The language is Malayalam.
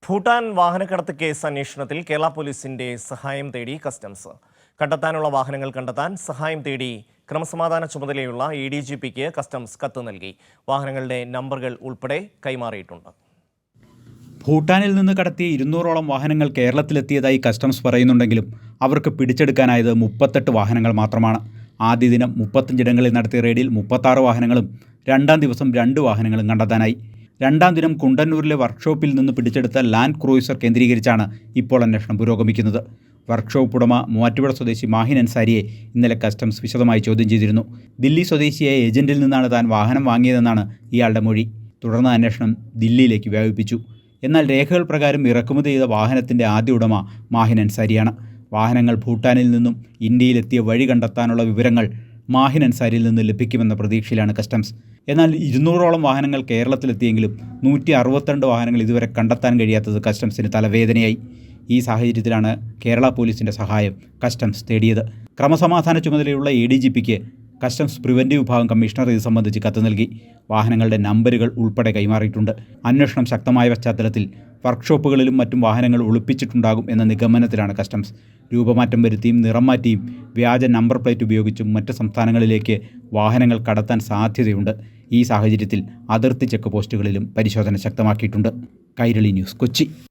ഭൂട്ടാൻ വാഹനക്കടത്ത് കേസ് അന്വേഷണത്തിൽ കേരള പോലീസിന്റെ സഹായം തേടി കസ്റ്റംസ്. കണ്ടെത്താനുള്ള വാഹനങ്ങൾ കണ്ടെത്താൻ സഹായം തേടി ക്രമസമാധാന ചുമതലയുള്ള ADGPക്ക് കസ്റ്റംസ് കത്ത് നൽകി. വാഹനങ്ങളുടെ നമ്പറുകൾ ഉൾപ്പെടെ കൈമാറിയിട്ടുണ്ട്. ഭൂട്ടാനിൽ നിന്ന് കടത്തിയ 200ഓളം വാഹനങ്ങൾ കേരളത്തിലെത്തിയതായി കസ്റ്റംസ് പറയുന്നുണ്ടെങ്കിലും അവർക്ക് പിടിച്ചെടുക്കാനായത് 38 വാഹനങ്ങൾ മാത്രമാണ്. ആദ്യ ദിനം 35 ഇടങ്ങളിൽ നടത്തിയ റെയ്ഡിൽ 36 വാഹനങ്ങളും രണ്ടാം ദിവസം 2 വാഹനങ്ങളും കണ്ടെത്താനായി. രണ്ടാം ദിനം കുണ്ടന്നൂരിലെ വർക്ക്ഷോപ്പിൽ നിന്ന് പിടിച്ചെടുത്ത ലാൻഡ് ക്രൂയിസർ കേന്ദ്രീകരിച്ചാണ് ഇപ്പോൾ അന്വേഷണം പുരോഗമിക്കുന്നത്. വർക്ക്ഷോപ്പ് ഉടമ മൂവാറ്റുപുഴ സ്വദേശി മാഹിൻ അൻസാരിയെ ഇന്നലെ കസ്റ്റംസ് വിശദമായി ചോദ്യം ചെയ്തിരുന്നു. ദില്ലി സ്വദേശിയായ ഏജന്റിൽ നിന്നാണ് താൻ വാഹനം വാങ്ങിയതെന്നാണ് ഇയാളുടെ മൊഴി. തുടർന്ന് അന്വേഷണം ദില്ലിയിലേക്ക് വ്യാപിപ്പിച്ചു. എന്നാൽ രേഖകൾ പ്രകാരം ഇറക്കുമതി ചെയ്ത വാഹനത്തിൻ്റെ ആദ്യ ഉടമ മാഹിൻ അൻസാരിയാണ്. വാഹനങ്ങൾ ഭൂട്ടാനിൽ നിന്നും ഇന്ത്യയിലെത്തിയ വഴി കണ്ടെത്താനുള്ള വിവരങ്ങൾ മാഹിൻ അൻസാരിയിൽ നിന്ന് ലഭിക്കുമെന്ന പ്രതീക്ഷയിലാണ് കസ്റ്റംസ്. എന്നാൽ 200ഓളം വാഹനങ്ങൾ കേരളത്തിലെത്തിയെങ്കിലും 162 വാഹനങ്ങൾ ഇതുവരെ കണ്ടെത്താൻ കഴിയാത്തത് കസ്റ്റംസിന് തലവേദനയായി. ഈ സാഹചര്യത്തിലാണ് കേരള പോലീസിൻ്റെ സഹായം കസ്റ്റംസ് തേടിയത്. ക്രമസമാധാന ചുമതലയുള്ള ADGPക്ക് കസ്റ്റംസ് പ്രിവൻറ്റീവ് വിഭാഗം കമ്മീഷണർ ഇത് സംബന്ധിച്ച് കത്ത് നൽകി. വാഹനങ്ങളുടെ നമ്പറുകൾ ഉൾപ്പെടെ കൈമാറിയിട്ടുണ്ട്. അന്വേഷണം ശക്തമായ പശ്ചാത്തലത്തിൽ വർക്ക്ഷോപ്പുകളിലും മറ്റും വാഹനങ്ങൾ ഒളിപ്പിച്ചിട്ടുണ്ടാകും എന്ന നിഗമനത്തിലാണ് കസ്റ്റംസ്. രൂപമാറ്റം വരുത്തിയും നിറം മാറ്റിയും വ്യാജ നമ്പർ പ്ലേറ്റ് ഉപയോഗിച്ചും മറ്റ് സംസ്ഥാനങ്ങളിലേക്ക് വാഹനങ്ങൾ കടത്താൻ സാധ്യതയുണ്ട്. ഈ സാഹചര്യത്തിൽ അതിർത്തി ചെക്ക് പോസ്റ്റുകളിലും പരിശോധന ശക്തമാക്കിയിട്ടുണ്ട്. കൈരളി ന്യൂസ്, കൊച്ചി.